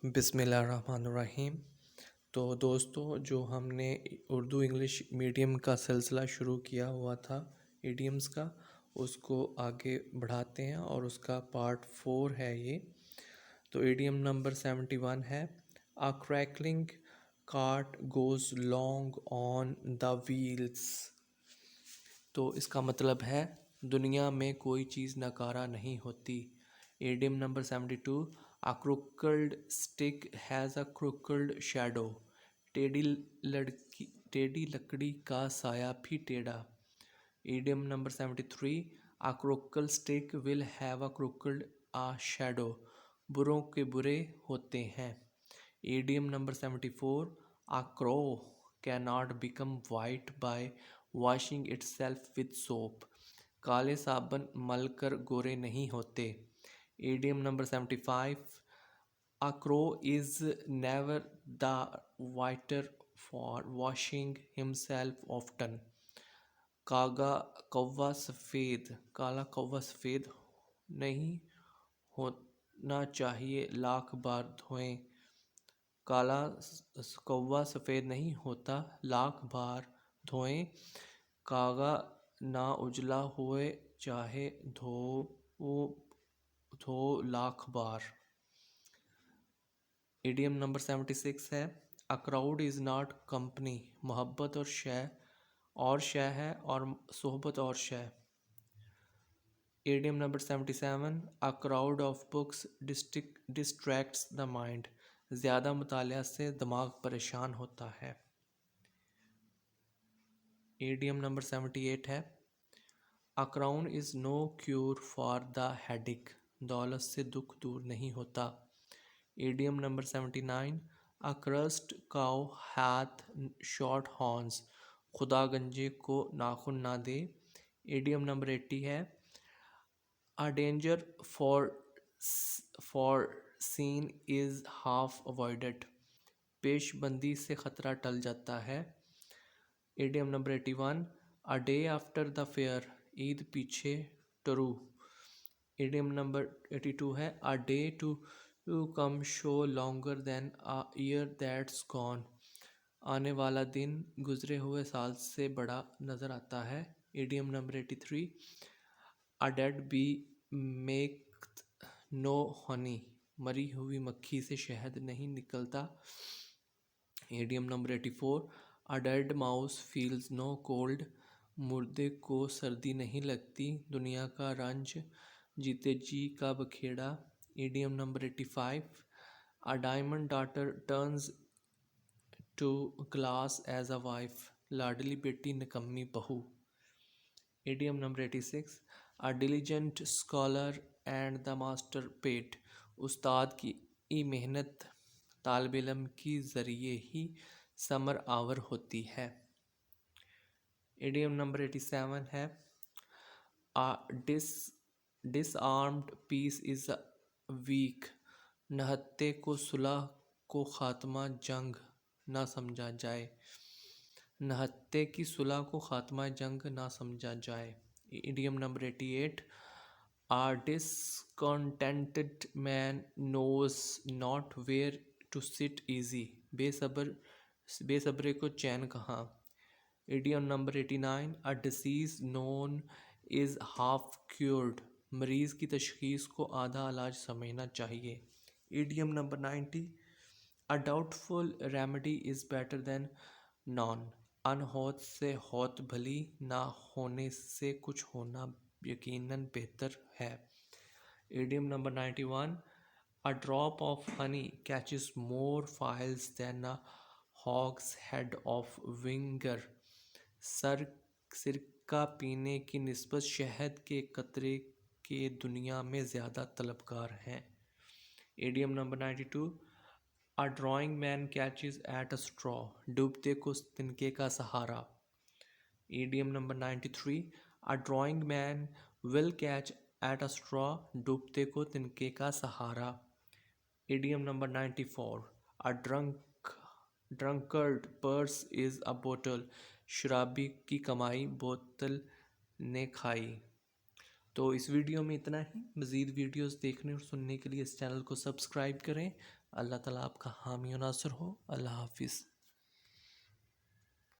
बिस्मिल्लाहिर्रहमानिर्रहीम। तो दोस्तों, जो हमने उर्दू इंग्लिश मीडियम का सिलसिला शुरू किया हुआ था इडियम्स का, उसको आगे बढ़ाते हैं और उसका पार्ट 4 है ये। तो इडियम नंबर 71 है, a crackling cart goes long on the wheels. तो इसका मतलब है दुनिया में कोई चीज़ नकारा नहीं होती। Idiom number 72, a crooked stick has a crooked shadow. टेढ़ी लड़की टेढ़ी लकड़ी का साया भी टेढ़ा। Idiom number 73, a crooked stick will have a crooked a shadow. बुरों के बुरे होते हैं। Idiom number 74, a crow cannot become white by washing itself with soap. काले साबुन मलकर गोरे नहीं होते। Idiom number 75, a crow is never the whiter for washing himself often. कागा कौवा सफ़ेद काला कौवा सफ़ेद नहीं होना चाहिए लाख बार धोएं। काला कौवा सफ़ेद नहीं होता लाख बार धोएं। कागा ना उजला हुए चाहे धो लाख बार। इडियम नंबर 76 है, a crowd is not company. मोहब्बत और शय है और सोहबत और शय। Idiom number 77, a crowd of books distracts the mind. ज़्यादा मुतालिया से दिमाग परेशान होता है। इडियम नंबर 78 है, a crown is no cure for the headache. दौलत से दुख दूर नहीं होता। Idiom number 79, a crust cow hath short horns. खुदा गंजे को नाखून ना दे। इडियम नंबर 80 है, a danger foreseen is half avoided. पेशबंदी से ख़तरा टल जाता है। Idiom number 81, a day after the fair. ईद पीछे टरू। इडियम नंबर 82 है, a day to come show longer than a year that's gone. आने वाला दिन गुजरे हुए साल से बड़ा नज़र आता है। Idiom number 83, a dead bee make no honey. मरी हुई मक्खी से शहद नहीं निकलता। Idiom number 84, a dead mouse feels no cold. मुर्दे को सर्दी नहीं लगती। दुनिया का रंज जीते जी का बखेड़ा। Idiom number 85, a diamond daughter turns to glass as a wife. लाडली बेटी निकम्मी बहू। Idiom number 86, a diligent scholar and the master paid. उस्ताद की मेहनत तालिब इल्म की ज़रिए ही समर आवर होती है। इडियम नंबर 87 है, अ डिसआर्म्ड पीस इज़ वीक। नहत्ते को सुलह को खात्मा जंग ना समझा जाए। नहत्ते की सुलह को खात्मा जंग ना समझा जाए। Idiom number 88, a discontented man knows not where to sit easy. बेसब्रे को चैन कहाँ। Idiom number 89, a disease known is half cured. मरीज़ की तशखीस को आधा इलाज समझना चाहिए। Idiom number 90, a doubtful remedy is better than none. अनहोत से होत भली, ना होने से कुछ होना यकीनन बेहतर है। Idiom number 91, a drop of honey catches more files then a hogs head of winger. सिरका पीने की निस्बत शहद के कतरे के दुनिया में ज़्यादा तलबगार हैं। Idiom number 92, a drowning man catches at a straw. डूबते को तिनके का सहारा। Idiom number 93, a drowning man will catch at a straw. डूबते को तिनके का सहारा। Idiom number 94, a drunkard's purse is a bottle. शराबी की कमाई बोतल ने खाई। तो इस वीडियो में इतना ही। मज़ीद वीडियोस देखने और सुनने के लिए इस चैनल को सब्सक्राइब करें। अल्लाह ताला आपका हामी और नासर हो। अल्लाह हाफिज़।